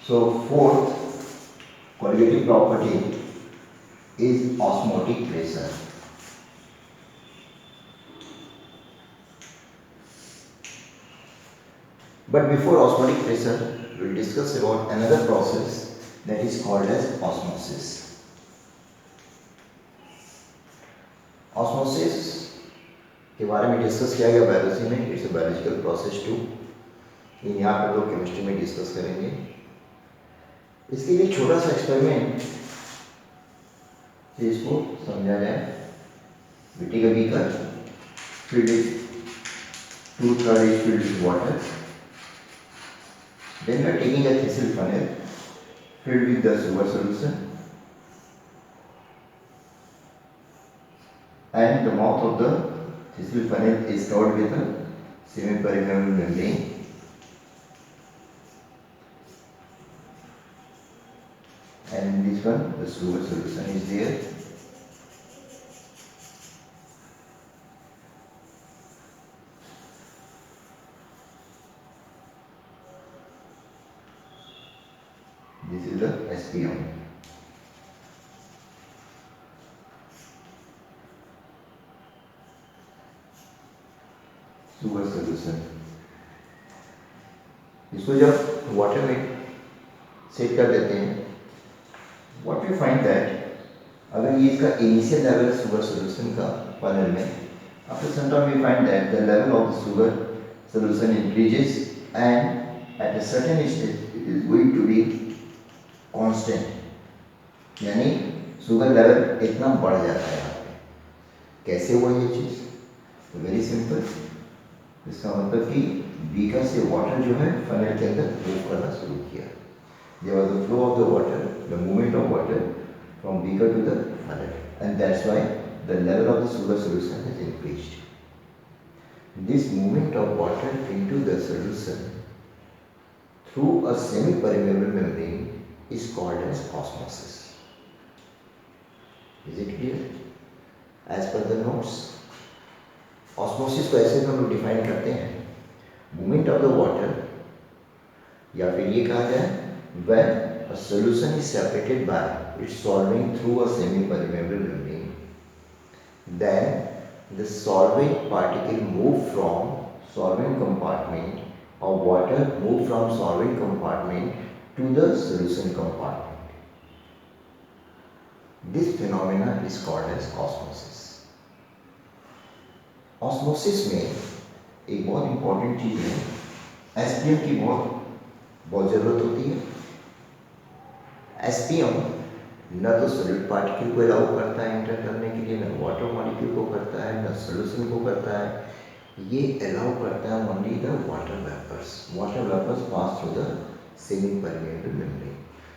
So fourth qualitative property is osmotic pressure. But before osmotic pressure, we will discuss about another process that is called as osmosis. Osmosis के बारे में discuss किया गया biology में. It's a biological process too. यहाँ पर लोग chemistry में डिस्कस करेंगे. इसके लिए छोटा सा एक्सपेरिमेंट इसको समझा जाए. मिट्टी का beaker filled with 2/3 is filled with water. Then we are taking a thistle funnel filled with the sugar solution, and the mouth of the thistle funnel is covered with a semi-permeable membrane. And in this one, the sugar solution is there. This is the SPM. Sugar solution. इसको जब water में set कर देते हैं, what we find that अगर ये इसका initial level है सुगर सोल्यूशन का फनल में, after some time we find that the level of the sugar solution increases and at a certain stage it is going to be constant. यानी sugar level इतना बढ़ जाता है यहाँ पे. कैसे हुआ ये चीज़? Very simple. इसका मतलब कि बीकर से वाटर जो है फनल के अंदर मूव करना शुरू किया. There was the flow of the water, the movement of water from beaker to the funnel, and that's why the level of the sugar solution has increased. This movement of water into the solution through a semi-permeable membrane is called as osmosis. Is it clear? As per the notes, osmosis को ऐसे हम लोग define करते हैं, movement of the water, या फिर ये कहा जाए when a solution is separated by its solving through a semi-permeable membrane, then the solvent particle move from solvent compartment or water move from solvent compartment to the solution compartment. This phenomena is called as osmosis. Osmosis में एक बहुत important चीज़ है, SPM की बहुत ज़रूरत होती है. SPM न तो सॉलिड पार्टिकल को अलाउ करता है एंटर करने के लिए, न वाटर मॉलिक्यूल को करता है, न सोल्यूशन को करता है. ये अलाउ करता है only the water vapours. Water vapours pass through the semi permeable membrane.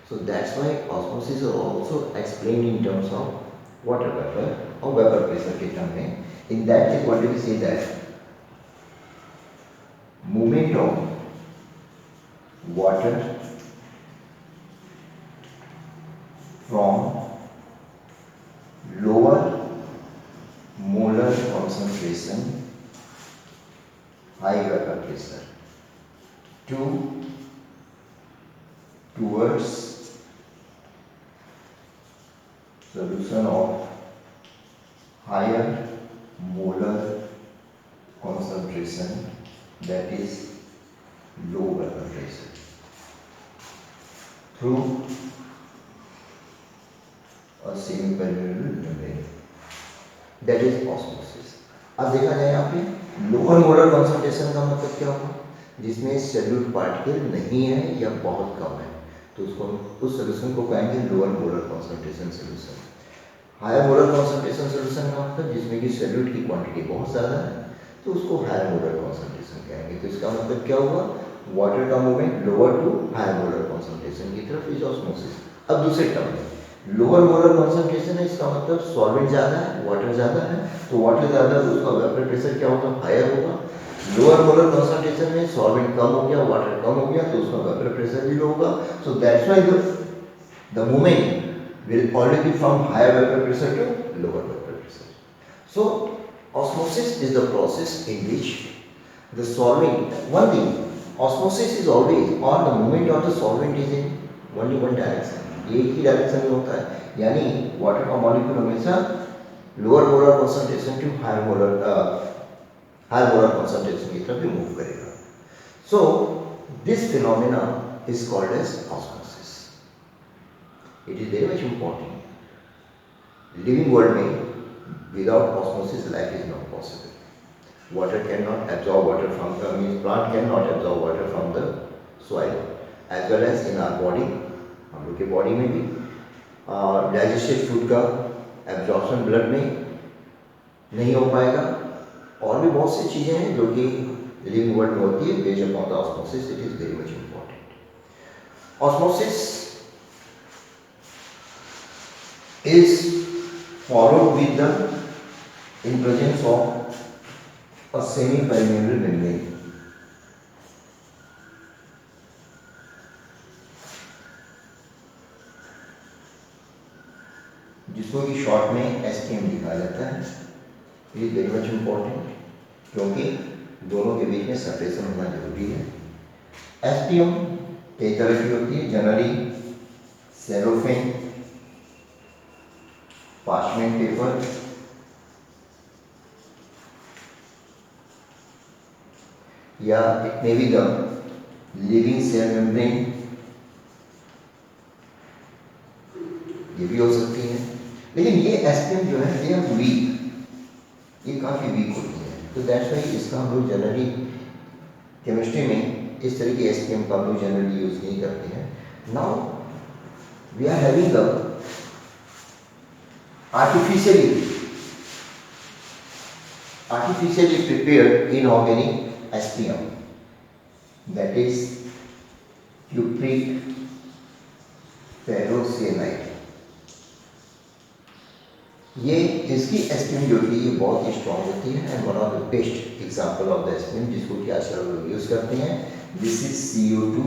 So that's why osmosis are also explained in terms of water vapour और वेपर प्रेशर के टर्म में. In that case what do we say that movement of water from lower molar concentration, high vapor pressure, towards solution of higher molar concentration, that is low vapor pressure, through a semi-permeable membrane, that is osmosis. अब देखा जाए यहाँ पे lower molar concentration का मतलब क्या होगा? जिसमें सेल्यूलर पार्टिकल नहीं है या बहुत कम है, तो उसको उस सोल्यूशन को कहेंगे lower molar concentration solution. Higher molar concentration solution का मतलब जिसमें कि सेल्यूलर की क्वांटिटी बहुत ज़्यादा है, तो उसको हायर मोलर कॉन्सेंट्रेशन कहेंगे. तो इसका मतलब क्या हुआ? वाटर का movement lower to higher molar concentration की तरफ इज ऑस्मोसिस. अब दूसरे टर्म में लोअर मोलर कॉन्सेंट्रेशन है, इसका मतलब सॉल्वेंट ज़्यादा है, वाटर ज़्यादा है, तो वाटर ज़्यादा है तो उसका वेपर प्रेशर क्या होगा? हायर होगा. लोअर मोलर कॉन्सेंट्रेशन में सॉल्वेंट कम हो गया, वाटर कम हो गया, तो उसका वेपर प्रेशर भी लो होगा. सो that's why the movement will always be from higher vapor pressure to lower vapor pressure. So osmosis is the process in which the solvent, one thing, osmosis is always और the movement of the solvent is in only one direction, ये एक ही direction में होता है, यानी water का molecule हमेशा lower molar concentration to higher molar concentration की तरफ मूव करेगा. So this phenomena is called as osmosis. It is very much important. Living world में without osmosis life is not possible. Water cannot absorb water from the plant cannot absorb water from the soil, as well as in our body. हम लोग के body में भी digested food का absorption blood में नहीं हो पाएगा. और भी बहुत सी चीज़ें हैं जो कि लिविंग वर्ल्ड में होती है based upon the osmosis. It is very much important. Osmosis is followed with the in presence of a semi-permeable membrane. जिसको कि शॉर्ट में SPM लिखा जाता है. It is very much important क्योंकि दोनों के बीच में सेपरेशन होना जरूरी है. SPM कई तरह की होती है. जनरली सेलोफेन, पार्चमेंट पेपर, या it may be the living cell membrane, ये भी हो सकती है. लेकिन ये एसपीएम जो है दे आर वीक, ये काफ़ी वीक होती है. तो दैट्स वाई इसका हम लोग जनरली केमिस्ट्री में इस तरह की एसपीएम का हम लोग जनरली यूज नहीं करते हैं. Now we are having the artificially prepared inorganic SPM, that is cupric ferrocyanide. ये इसकी SPM जो है ये बहुत ही स्ट्रॉन्ग होती है and one of the best example of the SPM जिसको कि आजकल लोग यूज करते हैं. This is CO2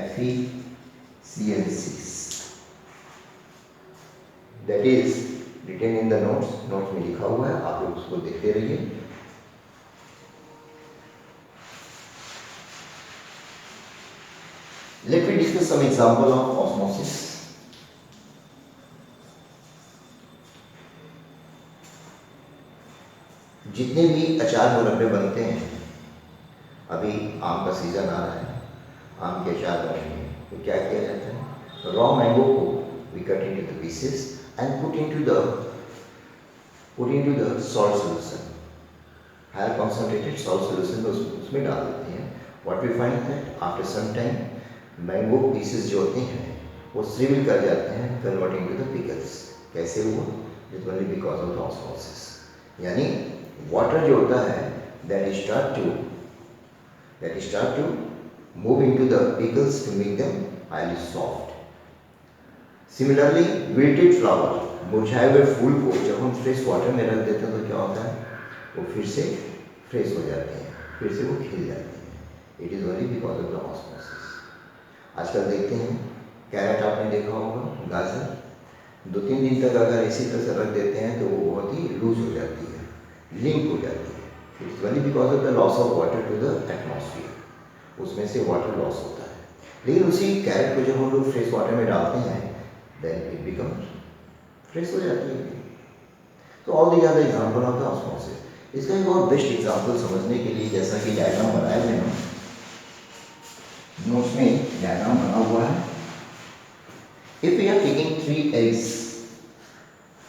FeCl6. That is written in the notes में लिखा हुआ है, आप लोग उसको देखते रहिए. Let me discuss some example of osmosis. जितने भी अचार मुरब्बे बनते हैं, अभी आम का सीजन आ रहा है, आम के अचार बनेंगे, तो क्या किया जाता है? रॉ मैंगो को we cut into the pieces and put into the salt solution, higher concentrated salt solution उसमें डाल देते हैं. What we find that after some time mango pieces जो होते हैं वो श्रिवल कर जाते हैं, कन्वर्टिंग टू द पिकल्स. कैसे हुआ? It only because of the osmosis. यानी वाटर जो होता है that start to move into the pickles to make them highly soft. Similarly wilted flower, मुरझाए हुए फूल को जब हम फ्रेश वाटर में रख देते हैं तो क्या होता है? वो फिर से फ्रेश हो जाते हैं, फिर से वो खिल जाते हैं. It is only because of the osmosis. आजकल देखते हैं कैरेट, आपने देखा होगा, गाजर 2-3 दिन तक अगर इसी तरह से रख देते हैं तो वो बहुत ही लूज हो जाती है, लिंक हो जाती है. It is only because of the loss of water to the atmosphere. उसमें से वाटर लॉस होता है. लेकिन उसी कैरेट को जब हम लोग फ्रेश वाटर में डालते हैं then it becomes फ्रेश हो जाती है. तो all these are the example of the osmosis. इसका एक और बेस्ट एग्जांपल समझने के लिए, जैसा कि डायग्राम बनाए हुए हैं नोट्स में, डायग्राम बना हुआ है. If we are taking 3 eggs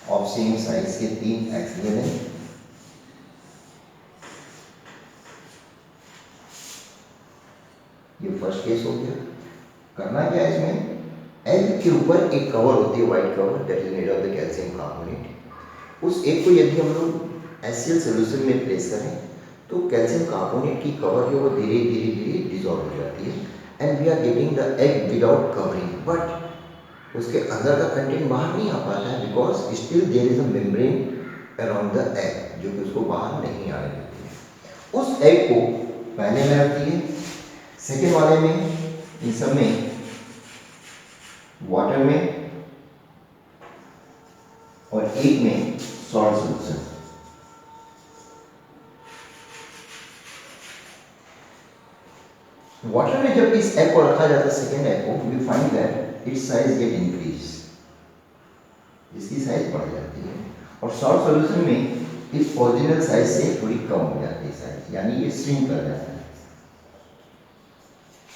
of same size के 3 eggs लिए हैं, ये फर्स्ट केस हो गया. करना क्या है इसमें? एग के ऊपर एक कवर होती है, white cover, that is made of the calcium carbonate. उस एग को यदि हम लोग HCl सोल्यूशन में प्लेस करें तो कैल्शियम कार्बोनेट की कवर जो वो धीरे धीरे डिजॉल्व हो जाती है and we are getting the egg without covering. But उसके अंदर का कंटेंट बाहर नहीं आ पाता है because still there is a membrane around the egg जो कि उसको बाहर नहीं आने देती है. उस एग को पहले में रखती है, सेकेंड वाले में, इन सब में वाटर में, और एक में सॉल्ट सोल्यूशन. वाटर में जब इस एग को रखा जाता है, सेकेंड एग को, we find that its size get increase, इसकी साइज बढ़ जाती है, और सॉल्ट सॉल्यूशन में इस ओरिजिनल साइज से थोड़ी कम हो जाती है साइज, यानी ये श्रिंक कर जाता है,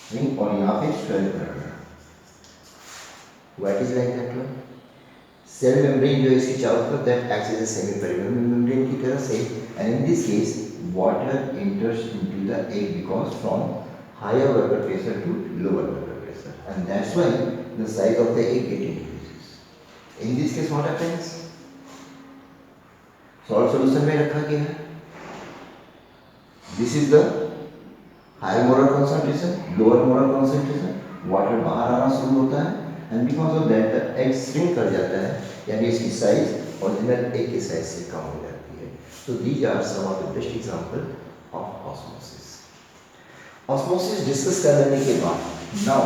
श्रिंक, और यहाँ पे स्वेल कर गया। What is like that one? Cell membrane जो है इसके चारों तरफ, that acts as a semi permeable membrane की तरह से, and in this case water enters into the egg because from higher vapor pressure to lower vapor pressure, and that's why the size of the egg get increases. In this case what happens? Salt solution में रखा गया है, this is the higher molar concentration, lower molar concentration, water बाहर आना शुरू होता है, and because of that the egg shrink कर जाता है, यानी इसकी साइज ओरिजिनल एग के साइज से कम हो जाती है। So these are some of the best example of osmosis. Osmosis discuss कर लेने के बाद नाउ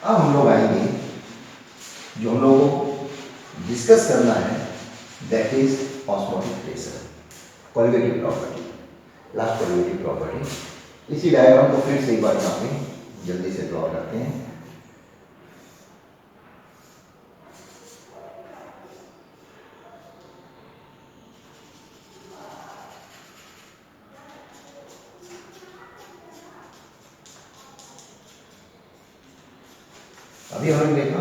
अब हम लोग आएंगे, जो हम लोगों को डिस्कस करना है, that is osmotic pressure, colligative property, last colligative property. इसी डायग्राम को फिर से एक बार यहाँ पे जल्दी से ड्रॉ करते हैं। अभी हमने देखा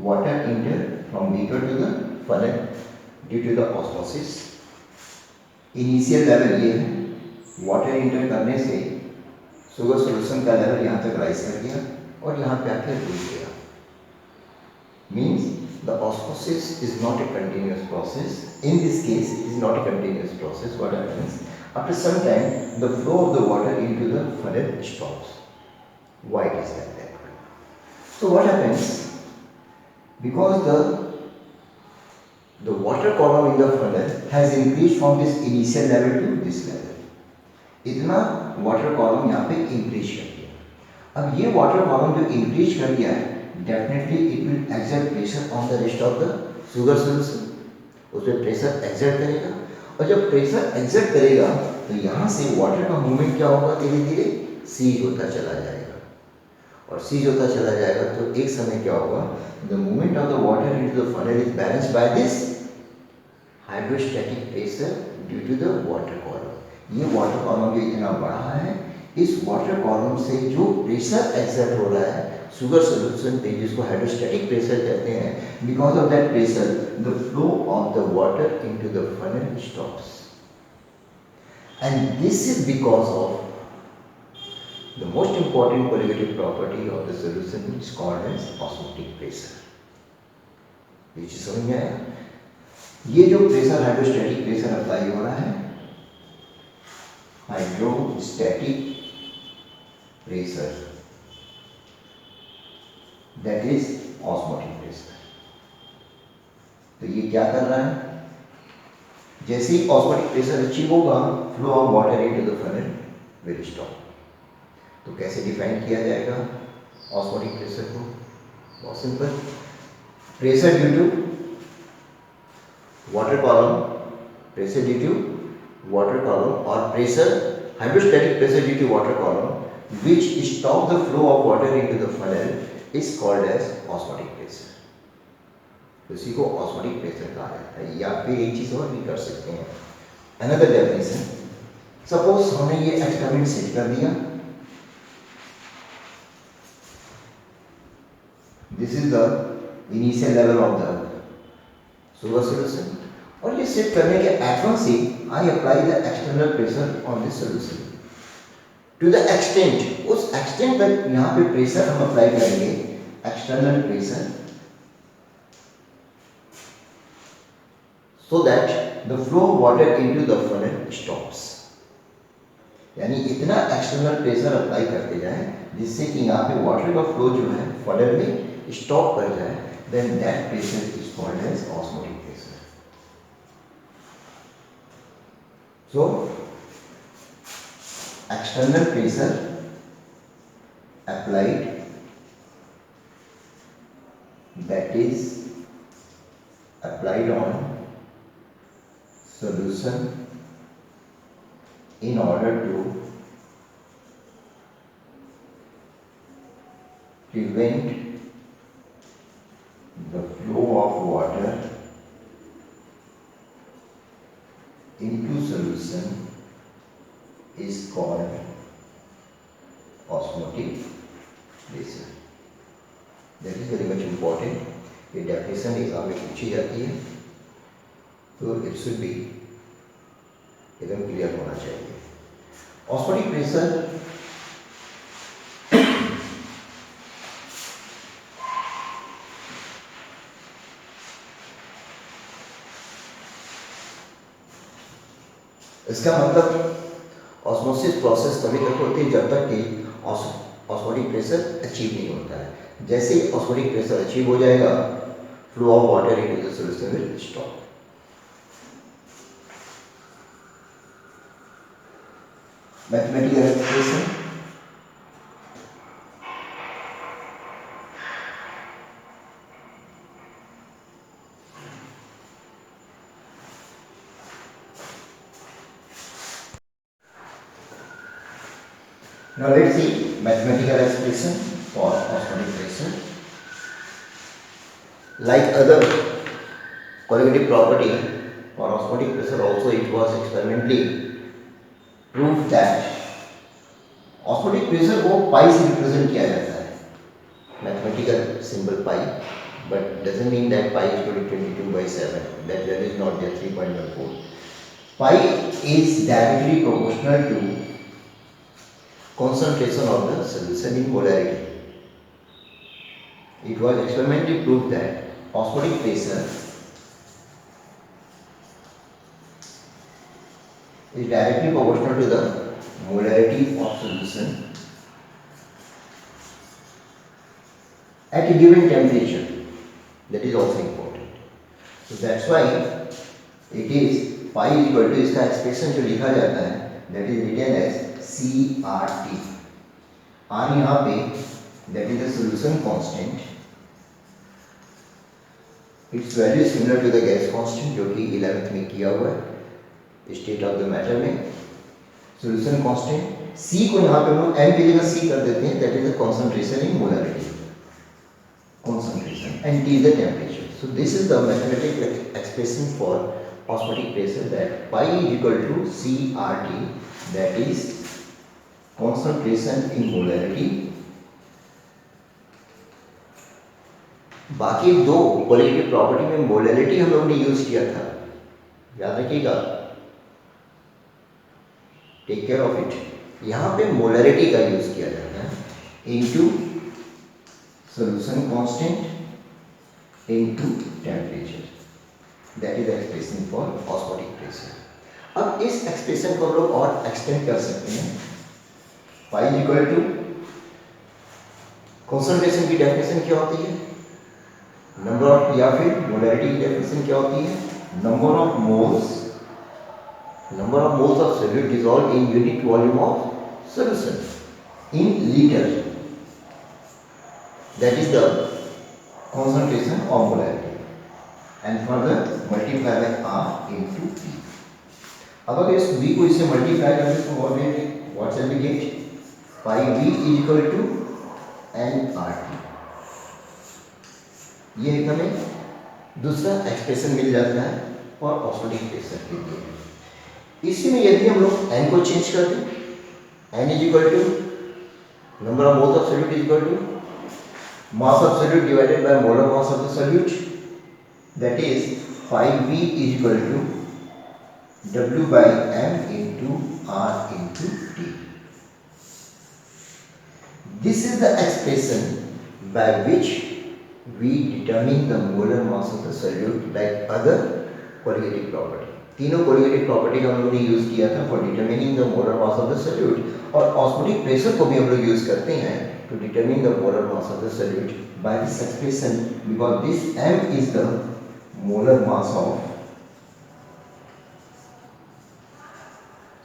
water enter from beaker to the funnel due to the osmosis. Initial level ये है, वाटर इंटर करने से शुगर सॉल्यूशन का लेवल यहाँ तक राइज कर गया और यहाँ पे आके रुक गया। Means the osmosis is not a continuous process, in this case it is not a continuous process. What happens after some time the flow of the water into the funnel stops. Why it is like that? So what happens, because the water column in the funnel has increased from this initial level to this level, इतना water column यहाँ पे increase कर दिया। अब ये water column जो increase कर दिया है, definitely it will exert pressure on the rest of the sugar solution, उसमें pressure exert करेगा, और जब pressure exert करेगा तो यहाँ से water का movement क्या होगा, धीरे धीरे सीज होता चला जाएगा, और सीज होता चला जाएगा तो एक समय क्या होगा, the movement of the water into the funnel is balanced by this hydrostatic pressure due to the water column. ये वाटर कॉलम जो इतना बड़ा है, इस वाटर कॉलम से जो प्रेशर एक्सर्ट हो रहा है शुगर सॉल्यूशन पे, जिसको हाइड्रोस्टैटिक प्रेशर कहते हैं, because of that pressure the flow of the water into the funnel stops, and this is because of the most important colligative property of the solution is called as osmotic pressure। ये चीज समझ में आया? ये जो pressure hydrostatic pressure apply हो रहा है, hydrostatic pressure, that is osmotic pressure. तो ये क्या कर रहा है, जैसे ही ऑस्मोटिक प्रेशर अचीव होगा, flow of water into the funnel will stop. तो कैसे डिफाइन किया जाएगा ऑस्मोटिक प्रेशर को? बहुत simple, pressure due to water column, pressure due to water column, और pressure hydrostatic pressure due to water column which stop the flow of water into the funnel is called as osmotic pressure. तो इसी को osmotic pressure कहा जाता है। या फिर एक चीज और भी कर सकते हैं, अनदर डेफिनेशन, सपोज हमने ये एक्सपेरिमेंट सेट कर दिया, this is the initial level of the sugar solution, और ये सेट करने के एटम से I apply the external pressure on this solution to the extent, उस extent तक यहाँ पे प्रेशर हम अप्लाई करेंगे, external pressure, so that the flow of water into the funnel stops। यानी इतना एक्सटर्नल प्रेशर अप्लाई करते जाए जिससे कि यहाँ पे वाटर का फ्लो जो है फनल में स्टॉप कर जाए, then that pressure is called as osmotic pressure। So external pressure applied, that is applied on solution in order to prevent the flow of water into solution is called osmotic pressure. That is very much important. ये definition exam में पूछी जाती है, तो it should be एकदम clear होना चाहिए. Osmotic pressure इसका मतलब ऑस्मोसिस प्रोसेस तभी तक होती है जब तक कि ऑस्मोटिक प्रेशर अचीव नहीं होता है. जैसे ही ऑस्मोटिक प्रेशर अचीव हो जाएगा, flow of water into the solution will stop. Mathematical expression Now let's see mathematical expression for osmotic pressure. Like other colligative property for osmotic pressure also it was experimentally proved that osmotic pressure को पाई से represent किया जाता है. Mathematical symbol pi, but doesn't mean that pi is equal to 22/7. That value is not there, 3.14. Pi is directly proportional to concentration of the solution in molarity. It was experimentally proved that osmotic pressure is directly proportional to the molarity of solution at a given temperature. That is also important. So that's why it is pi is equal to इसका expression जो लिखा जाता है that is written as CRT. R यहाँ पे that is the solution constant. Its value is similar to the gas constant जो कि 11th में किया हुआ है state of the matter में. Solution constant C को यहाँ पे हम लोग M की जगह C कर देते हैं. That is the concentration in molarity. Concentration and T is the temperature. So this is the mathematical expression for osmotic pressure, that pi is equal to CRT, that is concentration in molarity. बाकी दो qualitative property में molarity हम लोगों ने use किया था, याद रखिएगा, टेक केयर ऑफ इट. यहाँ पे मोलैरिटी का यूज किया जाता है into solution constant into temperature. That is expression for osmotic pressure. अब इस एक्सप्रेशन को हम लोग और एक्सटेंड कर सकते हैं. Pi is equal to concentration की डेफिनेशन क्या होती है, नंबर ऑफ, या फिर मोलैरिटी की डेफिनेशन क्या होती है, number of moles of solute dissolve in unit volume of solution in litre. That is the concentration of molarity and further multiply by R into P. अब अगर इस V को इससे मल्टीप्लाई करें तो what shall we get? Pi V is equal to nRT. ये हमें दूसरा एक्सप्रेशन मिल जाता है और ऑस्मोटिक प्रेशर के लिए. इसी में यदि हम लोग n को चेंज कर दें, n is equal to number of moles of solute is equal to mass of solute divided by molar mass of the solute, that is 5V is equal to W by M into R into T. This is the expression by which we determine the molar mass of the solute like other colligative property. तीनों colligative property का हम लोगों ने use किया था for determining the molar mass of the solute, और osmotic pressure को भी हम लोग यूज करते हैं to determine the molar mass of the solute by this expression, because this M is the molar mass of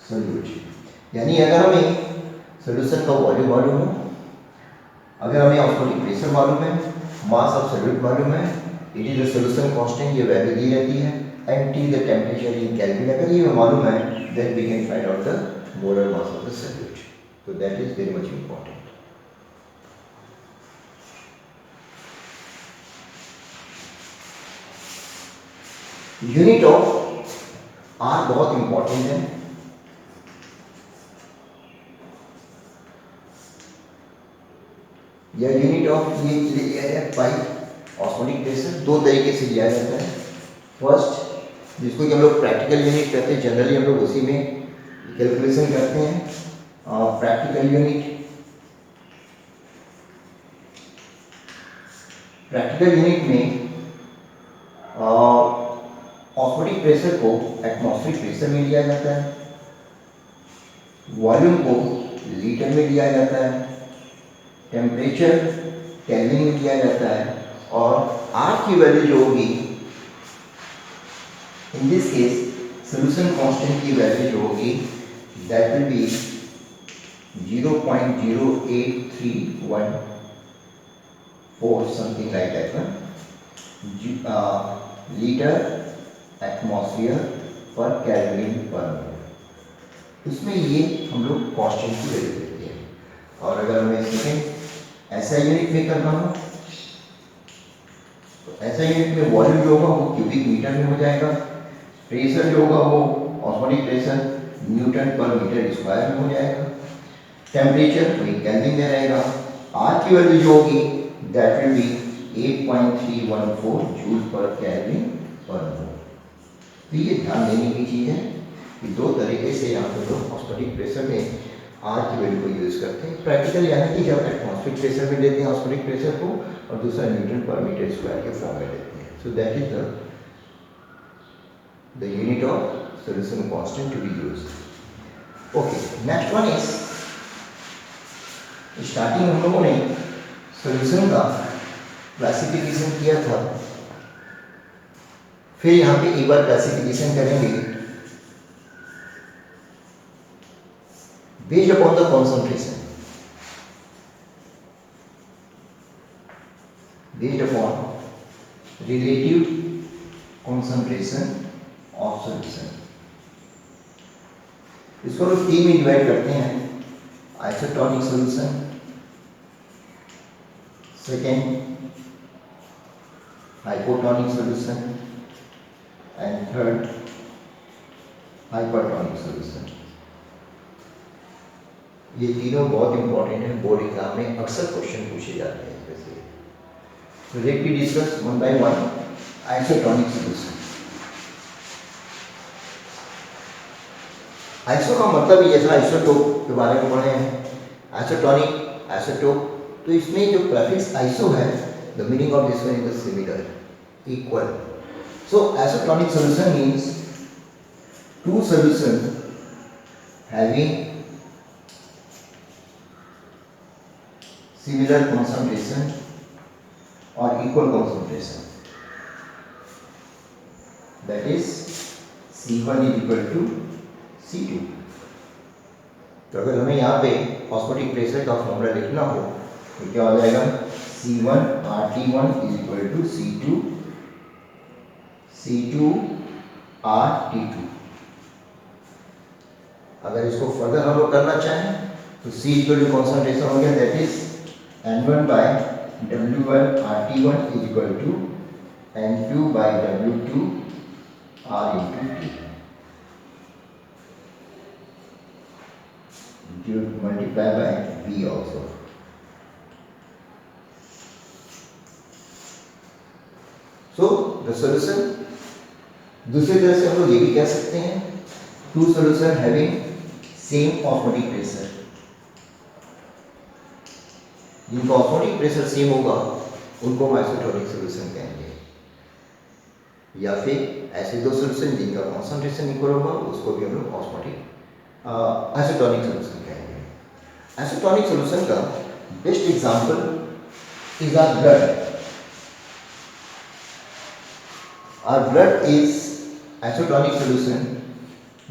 solute. यानी अगर हमें solution का वॉल्यूम मालूम हो, अगर हमें osmotic pressure मालूम है, mass of solute मालूम है, it is the solution constant, ये वैल्यू दी रहती है, and T the temperature in Kelvin, अगर ये मालूम है, then we can find out the molar mass of the solute. So that is very much important. Unit of R बहुत important है। या यूनिट ऑफ ये लिया जाए पाई ऑस्मोटिक प्रेशर दो तरीके से लिया जाता है। फर्स्ट जिसको कि हम लोग प्रैक्टिकल यूनिट कहते हैं, जनरली हम लोग उसी में कैलकुलेशन करते हैं। प्रैक्टिकल यूनिट में ऑस्मोटिक प्रेशर को एटमॉस्फेरिक प्रेशर में लिया जाता है, वॉल्यूम को लीटर में लिया जाता है, टेम्परेचर केल्विन में लिया जाता है, और आर की वैल्यू जो होगी इन दिस केस सोल्यूशन कांस्टेंट की वैल्यू जो होगी that will be 0.08314 something like that one litre atmosphere पर केल्विन पर मोल। उसमें ये हम लोग कांस्टेंट की वैल्यू देते हैं। और अगर मैं सेकेंड ऐसा यूनिट में करना हो तो ऐसा यूनिट में वॉल्यूम जो होगा वो क्यूबिक मीटर में हो जाएगा, प्रेशर जो होगा वो ऑस्मोटिक प्रेशर न्यूटन पर मीटर स्क्वायर में हो जाएगा, टेम्परेचर वही केल्विन में रहेगा, आर की वैल्यू जो होगी दैट विल बी 8.314 जूल पर केल्विन पर मोल। तो ये ध्यान देने की चीज़ है कि दो तरीके से यहाँ पे लोग ऑस्मोटिक प्रेशर में आर की वैल्यू को यूज़ करते हैं। प्रैक्टिकल यानी कि जब एटमॉस्फेरिक प्रेशर में लेते हैं ऑस्मोटिक प्रेशर को, और दूसरा न्यूटन पर मीटर स्क्वायर के फॉर्म में लेते हैं। So that is the unit of solution constant to be used. Okay, next one is starting हम लोगों ने सोल्यूशन का क्लासिफिकेशन किया था, फिर यहाँ पे एक बार क्लासिफिकेशन करेंगे based upon the concentration, based upon relative concentration of solution. इसको लोग तीन में डिवाइड करते हैं, isotonic solution, second hypotonic solution and third hypertonic solution. ये तीनों बहुत इंपॉर्टेंट है, बोर्ड एग्जाम में अक्सर क्वेश्चन पूछे जाते हैं। जैसे late me discuss one by one isotonic solution. Iso का मतलब ही जैसा आइसोटोप के बारे में पढ़े हैं, आइसोटोनिक आइसोटोप, तो इसमें जो प्रीफिक्स आइसो है the meaning of this one is similar, equal. So isotonic solution means two solution having similar concentration or equal concentration, that is C1 is equal to C2। तो अगर हमें यहाँ पे osmotic pressure का formula लिखना हो तो क्या हो जाएगा, C1 RT1 is equal to C2 RT2। अगर इसको फर्दर हम लोग करना चाहें तो C इक्वल टू कॉन्सेंट्रेशन हो गया, that is N1 by W1 RT1 is equal to N2 by W2 R into T, you multiply by V also। So the solution, दूसरी तरह से हम लोग ये भी कह सकते हैं two solution having same osmotic pressure, जिनका ऑस्मोटिक प्रेशर सेम होगा उनको हम आइसोटोनिक सॉल्यूशन कहेंगे, या फिर ऐसे दो सॉल्यूशन जिनका कॉन्सेंट्रेशन इक्वल होगा उसको भी हम लोग ऑस्मोटिक आइसोटोनिक सॉल्यूशन कहेंगे। आइसोटोनिक सॉल्यूशन का best example is our blood. Our blood is isotonic solution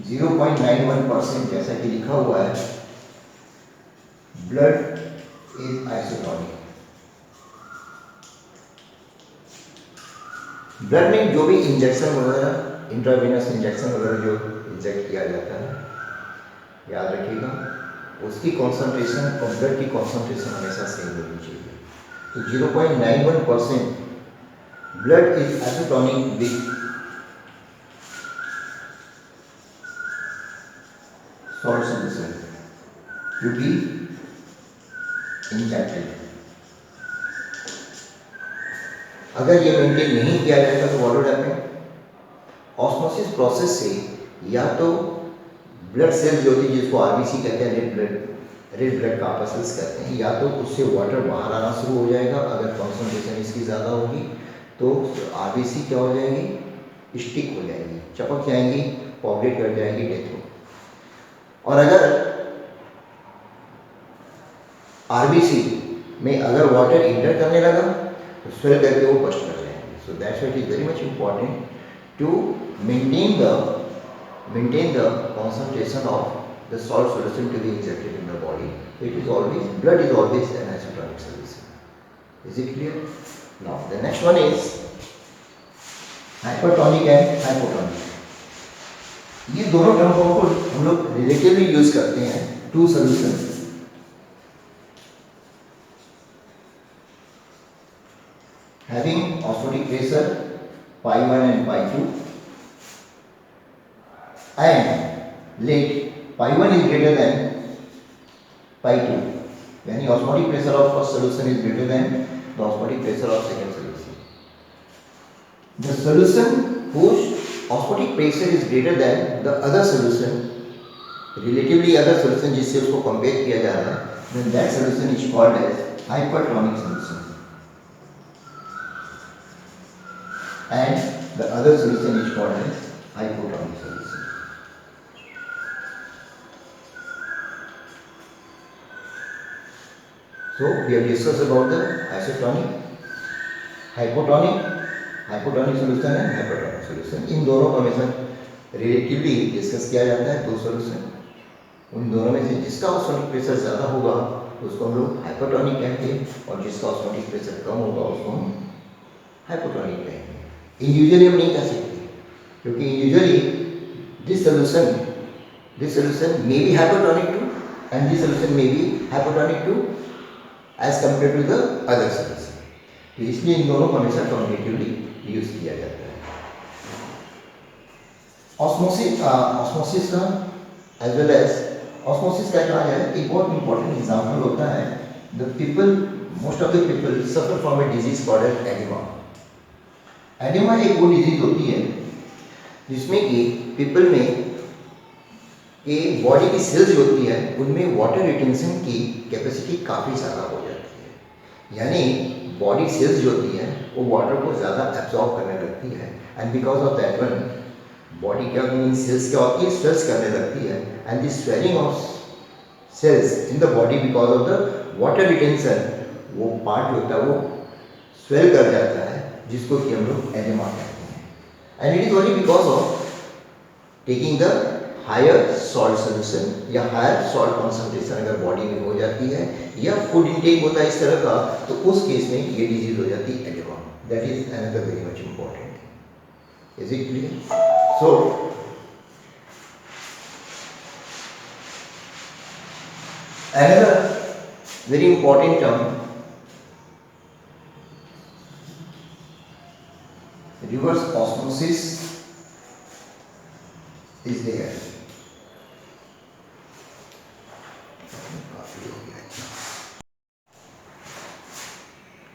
0.91%, जैसा कि लिखा हुआ है, ब्लड is isotonic। ब्लड में जो भी इंजेक्शन वगैरह, इंट्रावेनस इंजेक्शन वगैरह जो इंजेक्ट किया जाता है, याद रखिएगा उसकी कॉन्सेंट्रेशन और ब्लड की कॉन्सेंट्रेशन हमेशा सेम होनी चाहिए। तो 0.91% blood is isotonic with to be injected. अगर ये मेंटेन नहीं किया जाएगा तो what would happen? Osmosis process से या तो ब्लड सेल्स जो होती है जिसको आरबीसी कहते हैं, रेड ब्लड कार्पस्कल्स कहते हैं, या तो उससे वाटर बाहर आना शुरू हो जाएगा। अगर कॉन्सेंट्रेशन इसकी ज़्यादा होगी तो आरबीसी क्या हो जाएंगी? स्टिक हो जाएंगी, चपक जाएंगी, पॉपुलेट कर जाएंगी, डेथ हो। और अगर आरबीसी में अगर वाटर इंटर करने लगा तो स्वेल करके वो बस्ट कर जाएंगे। सो that's why it is very much important to maintain the concentration of the salt solution to be injected in the body. It is always, blood is always an isotonic solution. Is it clear? Now the next one is hypertonic and hypotonic. ये दोनों term को हम लोग relatively use करते हैं two solution. Having osmotic pressure pi 1 and pi 2, and let pi 1 is greater than pi 2, when the osmotic pressure of first solution is greater than the osmotic pressure of second solution. The solution whose osmotic pressure is greater than the other solution, relatively other solution जिससे उसको compare किया जा रहा है, then that solution is called as hypertonic solution, and the other solution is called as hypotonic solution. So we have discussed about the isotonic, hypotonic solution and hypertonic solution. इन दोनों को हमेशा relatively discuss किया जाता है, दो solution. उन दोनों में से जिसका ऑस्मोटिक प्रेशर ज़्यादा होगा उसको हम लोग हाइपरटोनिक कहते हैं, और जिसका ऑस्मोटिक प्रेशर कम होगा उसको हम हाइपोटोनिक कहेंगे। इंडिविजुअली हम नहीं कह सकते, क्योंकि individually this solution may be hypotonic to and this solution may be hypotonic to as compare to the other solution. तो इसलिए इन दोनों को हमेशा कॉम्पिटिटिवली यूज किया जाता है। ऑस्मोसिस का एज वेल एज ऑस्मोसिस का क्या है, एक बहुत इंपॉर्टेंट एग्जाम्पल होता है। Most of the people suffer from a disease called oedema. Oedema एक वो डिजीज होती है जिसमें कि पीपल में कि बॉडी की सेल्स होती है उनमें वाटर रिटेंशन की कैपेसिटी काफ़ी ज़्यादा हो जाती है। यानी बॉडी सेल्स जो होती है वो वाटर को ज़्यादा एब्जॉर्ब करने लगती है, and because of that one body क्या सेल्स क्या होती है, स्वेल्स करने लगती है, and this swelling of cells in the body because of the water retention, वो पार्ट होता है वो स्वेल कर जाता है, जिसको कि हम लोग एडिमा कहते हैं। And it is only because of taking the higher salt solution या हायर सॉल्ट कॉन्सेंट्रेशन अगर बॉडी में हो जाती है या फूड इंटेक होता है इस तरह का, तो उस केस में ये डिजीज हो जाती है oedema. That is another very much important. Is it clear? So another very important term, reverse osmosis is there.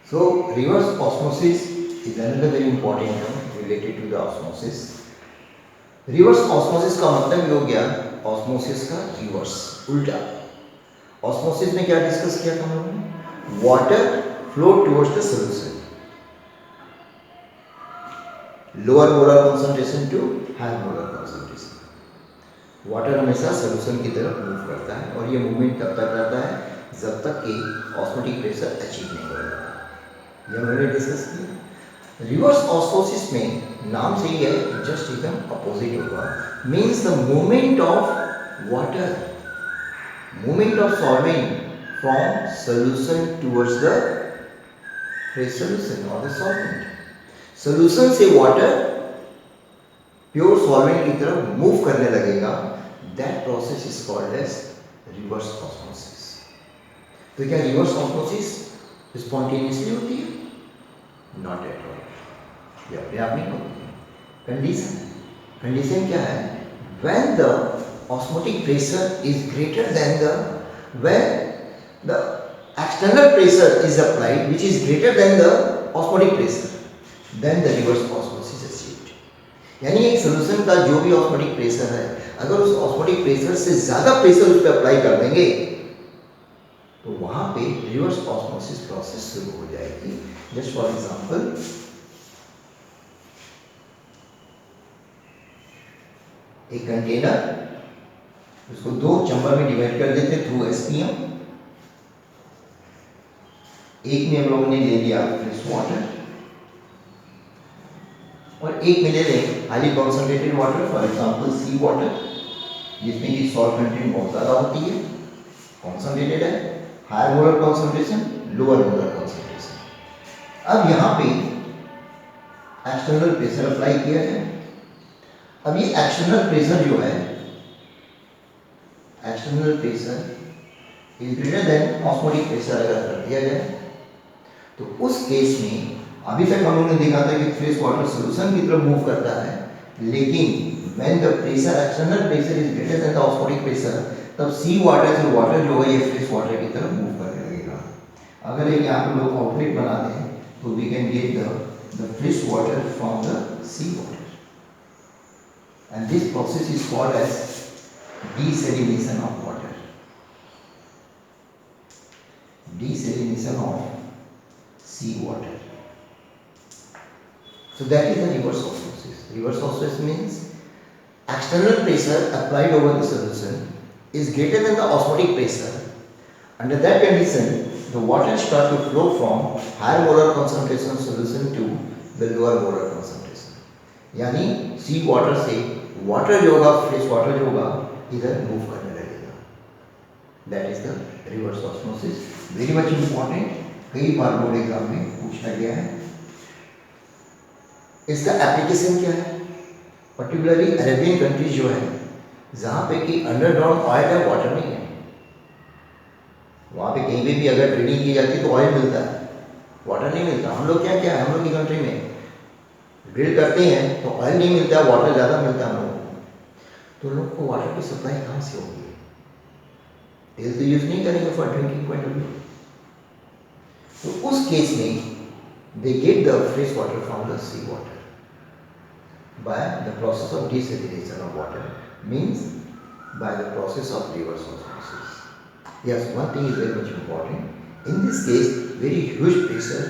So reverse osmosis is another very important term related to the osmosis. Reverse osmosis का मतलब ये हो गया osmosis का reverse, उल्टा। Osmosis में क्या discuss किया था हम लोगों ने? Water flow towards the solution, lower molar concentration to higher molar concentration. Water हमेशा सोल्यूशन की तरफ मूव करता है, और ये मूवमेंट तब तक रहता है जब तक कि ऑस्मोटिक प्रेशर अचीव नहीं हो जाता। ये हमने डिस्कस किया। रिवर्स ऑस्मोसिस में नाम से ही है, जस्ट एकदम अपोजिट होगा। Means the movement of water, movement of solvent from solution towards the fresh solution और द सॉल्वेंट। सोल्यूशन से वाटर प्योर सॉल्वेंट की तरफ मूव करने लगेगा, that process is called as reverse osmosis. तो क्या रिवर्स ऑस्मोसिस स्पॉन्टेनियसली होती है? नॉट एट ऑल, ये अपने आप नहीं होती है। कंडीशन क्या है? When the osmotic pressure is greater than the when the external pressure is applied which is greater than the osmotic pressure, then the reverse osmosis is achieved. यानी एक सोल्यूशन का जो भी ऑस्मोटिक प्रेशर है, अगर उस ऑस्मोटिक प्रेशर से ज़्यादा प्रेशर उस पर अप्लाई कर देंगे तो वहाँ पे रिवर्स ऑस्मोसिस प्रोसेस शुरू हो जाएगी. जस्ट फॉर एग्जांपल, एक कंटेनर, उसको दो चैम्बर में डिवाइड कर देते थ्रू एसपीएम. एक में हम लोगों ने ले लिया फ्रेश वाटर और एक में ले लें highly concentrated water, for example sea water, जिसमें की सॉल्ट कंटेंट बहुत ज़्यादा होती है, कॉन्सेंट्रेटेड है, higher molar concentration, lower molar concentration. अब यहाँ पे एक्सटर्नल प्रेशर अप्लाई किया जाए. अब ये एक्सटर्नल प्रेशर जो है, external pressure is greater than osmotic pressure अगर कर दिया जाए तो उस केस में अभी तक हम लोगों ने देखा था कि फ्रेश वाटर सोल्यूशन की तरफ मूव करता है, लेकिन when the pressure, external pressure is greater than the osmotic pressure, तब सी वाटर जो वाटर जो है ये फ्रेश वाटर की तरफ मूव करने लगेगा. अगर एक यहाँ पर लोग आउटलेट बना दें तो we can get the fresh water from the sea water, and this process is called as desalination of water. Desalination of seawater. So that is the reverse osmosis. Reverse osmosis means external pressure applied over the solution is greater than the osmotic pressure. Under that condition, the water starts to flow from higher molar concentration solution to the lower molar concentration. यानी सी water से water जो होगा, fresh water जो होगा, इधर move करने लगेगा. That is the reverse osmosis. Very much important, कई बार बोर्ड एग्जाम में पूछा गया है. इसका एप्लीकेशन क्या है? पर्टिकुलरली अरेबियन कंट्रीज जो है, जहाँ पे कि अंडरग्राउंड ऑयल है, वाटर नहीं है, वहाँ पे कहीं भी अगर ड्रिलिंग की जाती है तो ऑयल मिलता है, वाटर नहीं मिलता. हम लोग क्या क्या है, हम लोग की कंट्री में ड्रिल करते हैं तो ऑयल नहीं मिलता, वाटर ज़्यादा मिलता है हम लोग को. तो लोग को वाटर की सप्लाई कहाँ से होगी? तेल तो यूज नहीं करेंगे for drinking point of view. तो उस केस में they get the fresh water from the sea water by the process of desalination of water, means by the process of reverse osmosis. Yes, one thing is very much important. In this case very huge pressure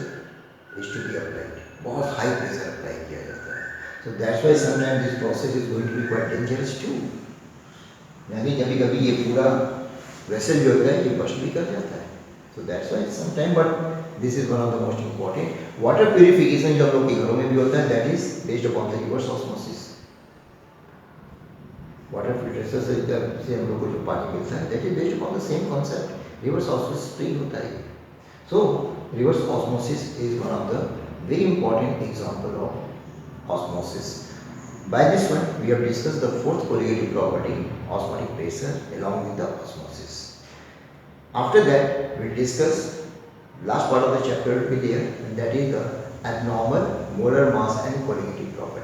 is to be applied. बहुत high pressure apply किया जाता है. So that's why sometimes this process is going to be quite dangerous too. यानी कभी कभी ये पूरा vessel जो होता है ये बस्ट भी कर जाता है. So that's why sometimes, but this is one of the most important. Water purification जो हम लोग के घरों में भी होता है, that is based upon the reverse osmosis. Water filtration से हम लोग को जो पानी मिलता है, that is based upon the same concept. Reverse osmosis पे ही होता है. So reverse osmosis is one of the very important example of osmosis. By this one, we have discussed the fourth colligative property, osmotic pressure, along with the osmosis. After that, we will discuss last part of the chapter will be there, and that is the abnormal molar mass and colligative property.